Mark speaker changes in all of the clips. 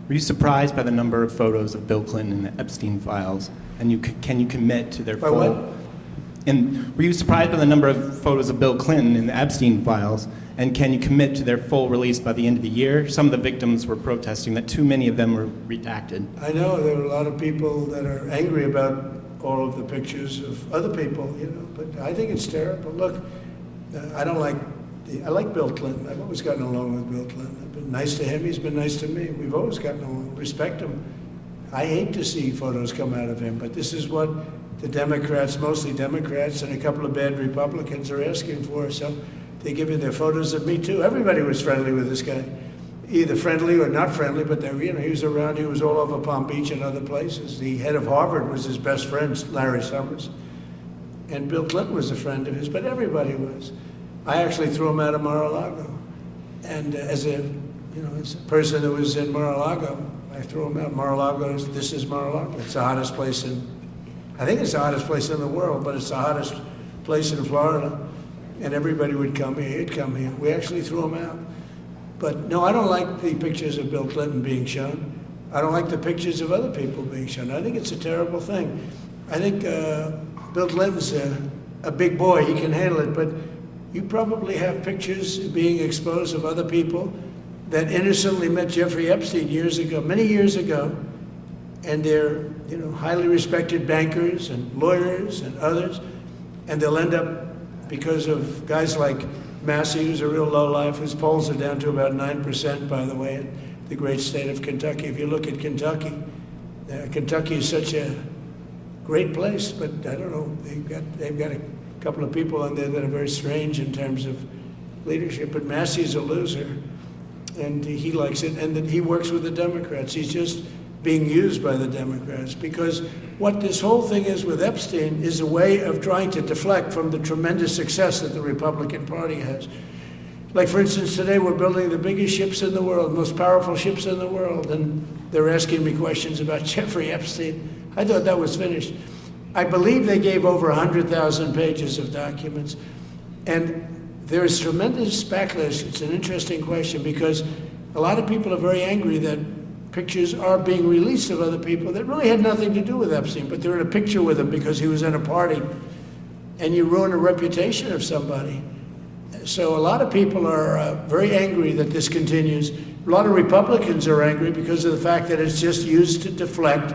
Speaker 1: Were you surprised by the number of photos of Bill Clinton in the Epstein files? And can you commit to their full...
Speaker 2: What?
Speaker 1: And were you surprised by the number of photos of Bill Clinton in the Epstein files? And can you commit to their full release by the end of the year? Some of the victims were protesting that too many of them were redacted.
Speaker 2: I know there are a lot of people that are angry about all of the pictures of other people, you know, but I think it's terrible. Look, I like Bill Clinton. I've always gotten along with Bill Clinton. I've been nice to him, he's been nice to me. We've always gotten along, respect him. I hate to see photos come out of him, but this is what the Democrats, mostly Democrats, and a couple of bad Republicans are asking for. So they give you their photos of me too. Everybody was friendly with this guy, either friendly or not friendly, but they, you know, he was around. He was all over Palm Beach and other places. The head of Harvard was his best friend, Larry Summers, and Bill Clinton was a friend of his. But everybody was. I actually threw him out of Mar-a-Lago, and as a person that was in Mar-a-Lago, I threw him out. Mar-a-Lago, this is Mar-a-Lago. It's the hottest place I think it's the hottest place in the world, but it's the hottest place in Florida. And everybody would come here, he'd come here. We actually threw him out. But no, I don't like the pictures of Bill Clinton being shown. I don't like the pictures of other people being shown. I think it's a terrible thing. I think Bill Clinton's a big boy, he can handle it, but you probably have pictures being exposed of other people that innocently met Jeffrey Epstein years ago, many years ago, and they're highly respected bankers and lawyers and others, and they'll end up, because of guys like Massey, who's a real lowlife, whose polls are down to about 9%, by the way, in the great state of Kentucky. If you look at Kentucky, Kentucky is such a great place, but I don't know, they've got a couple of people in there that are very strange in terms of leadership, but Massey's a loser, and he likes it, and then he works with the Democrats. He's just being used by the Democrats, because what this whole thing is with Epstein is a way of trying to deflect from the tremendous success that the Republican Party has. Like, for instance, today we're building the biggest ships in the world, most powerful ships in the world, and they're asking me questions about Jeffrey Epstein. I thought that was finished. I believe they gave over 100,000 pages of documents, and there's tremendous backlash. It's an interesting question, because a lot of people are very angry that pictures are being released of other people that really had nothing to do with Epstein, but they're in a picture with him because he was at a party, and you ruin a reputation of somebody. So a lot of people are very angry that this continues. A lot of Republicans are angry because of the fact that it's just used to deflect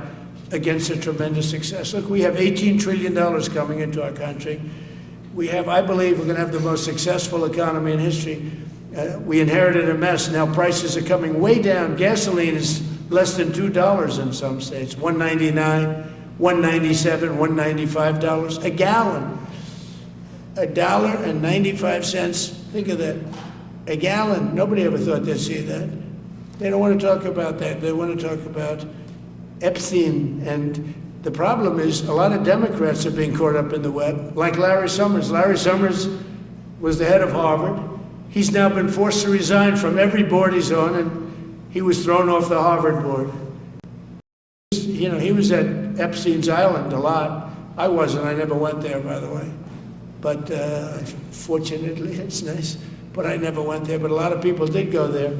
Speaker 2: against a tremendous success. Look, we have $18 trillion coming into our country. We have, I believe, we're going to have the most successful economy in history. We inherited a mess. Now prices are coming way down. Gasoline is less than $2 in some states. $1.99, $1.97, $1.95 a gallon. $1.95. Think of that. A gallon. Nobody ever thought they'd see that. They don't want to talk about that. They want to talk about Epstein. And the problem is a lot of Democrats are being caught up in the web, like Larry Summers. Larry Summers was the head of Harvard. He's now been forced to resign from every board he's on, and he was thrown off the Harvard board. He was at Epstein's Island a lot. I wasn't. I never went there, by the way. But fortunately, it's nice. But I never went there. But a lot of people did go there.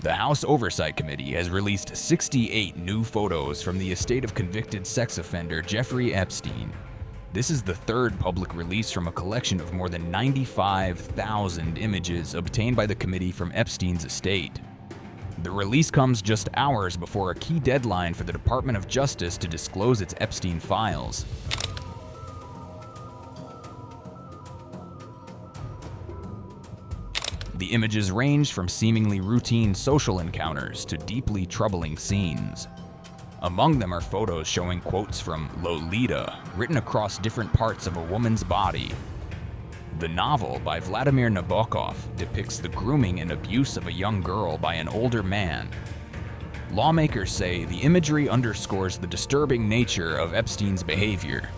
Speaker 3: The House Oversight Committee has released 68 new photos from the estate of convicted sex offender Jeffrey Epstein. This is the third public release from a collection of more than 95,000 images obtained by the committee from Epstein's estate. The release comes just hours before a key deadline for the Department of Justice to disclose its Epstein files. The images range from seemingly routine social encounters to deeply troubling scenes. Among them are photos showing quotes from Lolita written across different parts of a woman's body. The novel by Vladimir Nabokov depicts the grooming and abuse of a young girl by an older man. Lawmakers say the imagery underscores the disturbing nature of Epstein's behavior.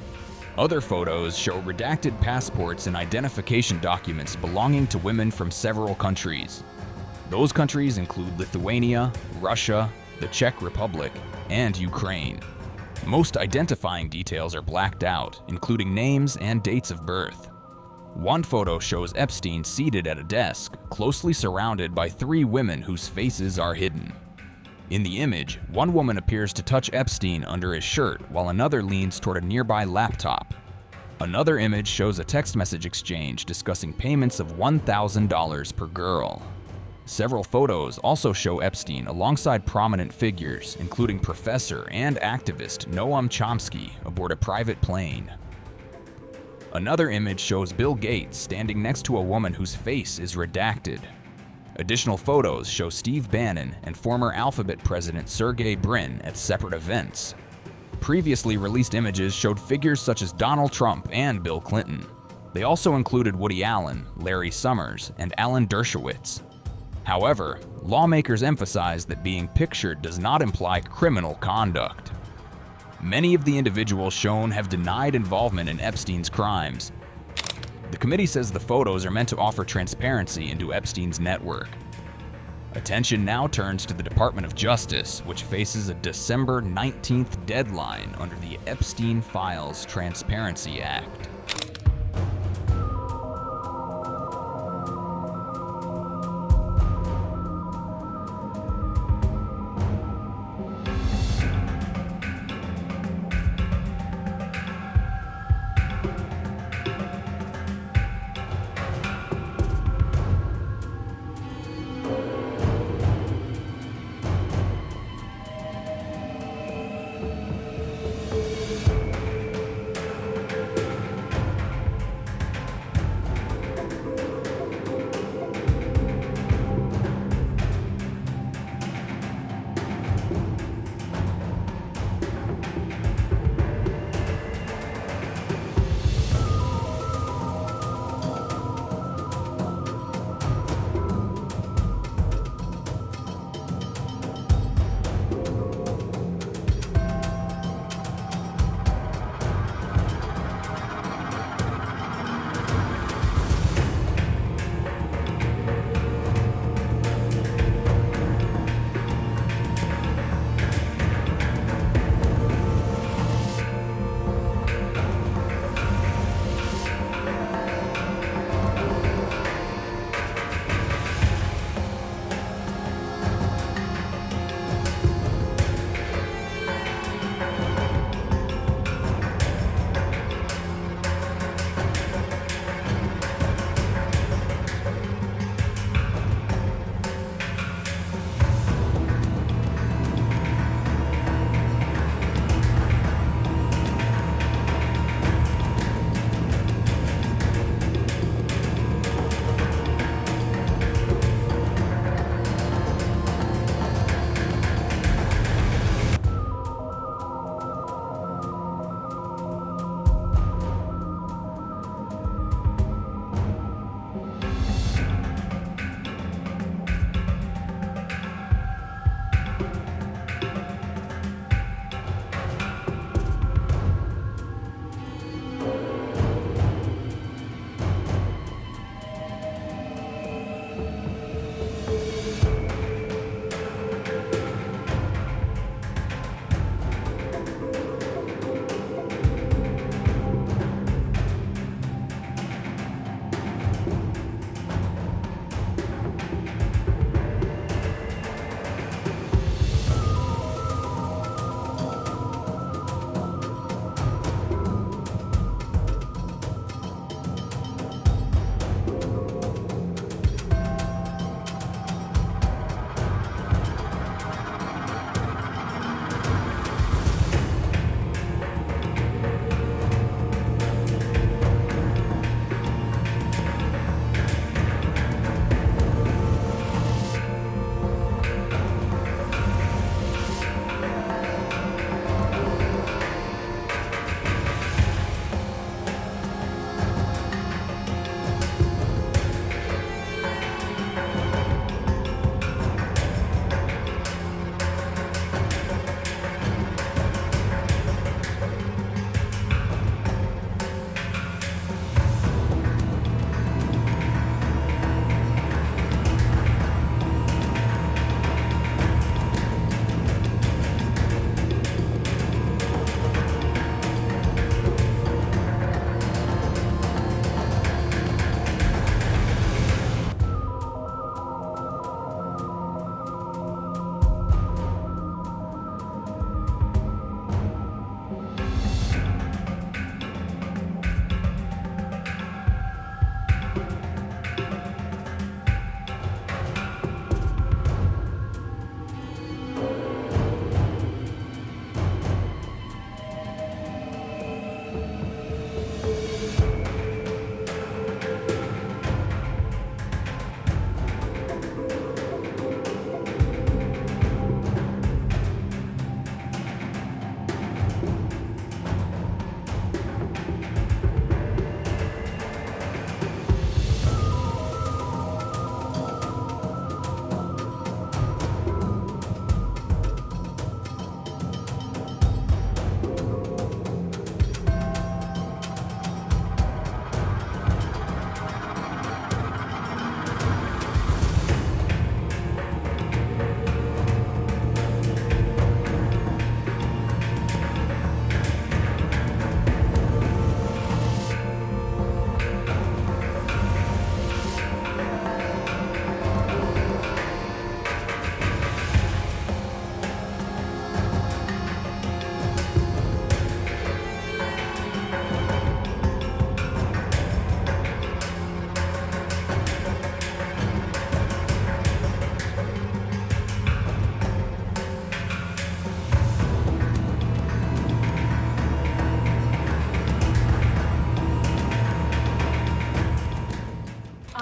Speaker 3: Other photos show redacted passports and identification documents belonging to women from several countries. Those countries include Lithuania, Russia, the Czech Republic, and Ukraine. Most identifying details are blacked out, including names and dates of birth. One photo shows Epstein seated at a desk, closely surrounded by 3 women whose faces are hidden. In the image, one woman appears to touch Epstein under his shirt while another leans toward a nearby laptop. Another image shows a text message exchange discussing payments of $1,000 per girl. Several photos also show Epstein alongside prominent figures, including professor and activist Noam Chomsky aboard a private plane. Another image shows Bill Gates standing next to a woman whose face is redacted. Additional photos show Steve Bannon and former Alphabet president Sergey Brin at separate events. Previously released images showed figures such as Donald Trump and Bill Clinton. They also included Woody Allen, Larry Summers, and Alan Dershowitz. However, lawmakers emphasize that being pictured does not imply criminal conduct. Many of the individuals shown have denied involvement in Epstein's crimes. The committee says the photos are meant to offer transparency into Epstein's network. Attention now turns to the Department of Justice, which faces a December 19th deadline under the Epstein Files Transparency Act.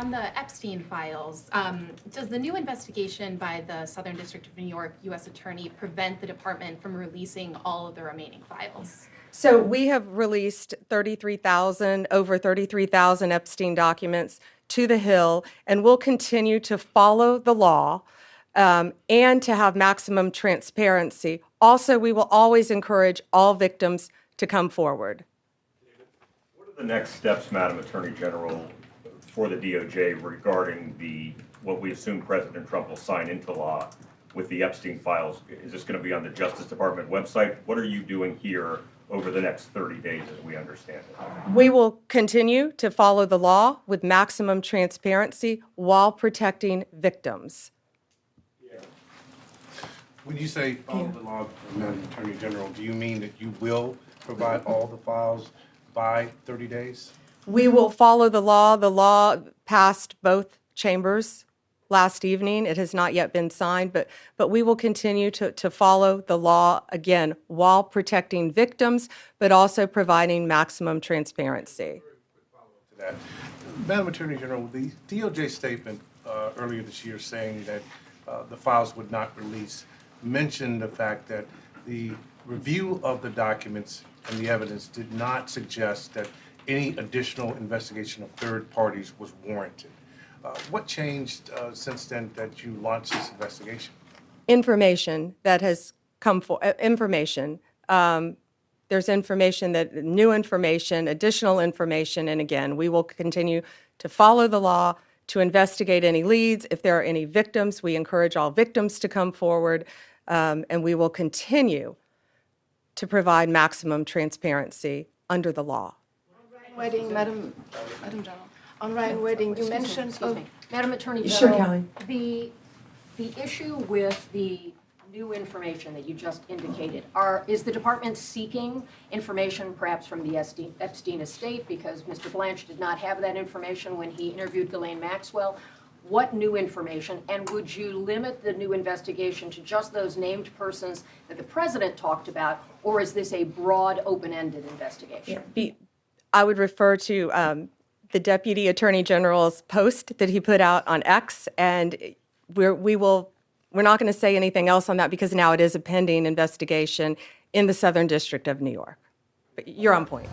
Speaker 4: On the Epstein files, does the new investigation by the Southern District of New York U.S. Attorney prevent the department from releasing all of the remaining files?
Speaker 5: So we have released over 33,000 Epstein documents to the Hill, and we'll continue to follow the law and to have maximum transparency. Also, we will always encourage all victims to come forward.
Speaker 6: What are the next steps, Madam Attorney General, for the DOJ regarding what we assume President Trump will sign into law with the Epstein files? Is this going to be on the Justice Department website? What are you doing here over the next 30 days as we understand it?
Speaker 5: We will continue to follow the law with maximum transparency while protecting victims.
Speaker 7: When you say follow the law, Madam Attorney General, do you mean that you will provide all the files by 30 days?
Speaker 5: We will follow the law. The law passed both chambers last evening. It has not yet been signed, but we will continue to follow the law, again, while protecting victims, but also providing maximum transparency.
Speaker 7: To that. Madam Attorney General, the DOJ statement earlier this year saying that the files would not release mentioned the fact that the review of the documents and the evidence did not suggest that any additional investigation of third parties was warranted. What changed since then that you launched this investigation?
Speaker 5: Information that has come for information. There's information new information, additional information, and again, we will continue to follow the law, to investigate any leads. If there are any victims, we encourage all victims to come forward, and we will continue to provide maximum transparency under the law.
Speaker 8: Wedding, Madam General. On Ryan Wedding, you mentioned,
Speaker 9: Madam Attorney
Speaker 5: Sure,
Speaker 9: General,
Speaker 5: Kelly.
Speaker 9: the issue with the new information that you just indicated, is the department seeking information perhaps from the Epstein estate because Mr. Blanche did not have that information when he interviewed Ghislaine Maxwell? What new information, and would you limit the new investigation to just those named persons that the president talked about, or is this a broad, open-ended investigation?
Speaker 5: I would refer to the Deputy Attorney General's post that he put out on X, and we're not going to say anything else on that because now it is a pending investigation in the Southern District of New York. But you're on point.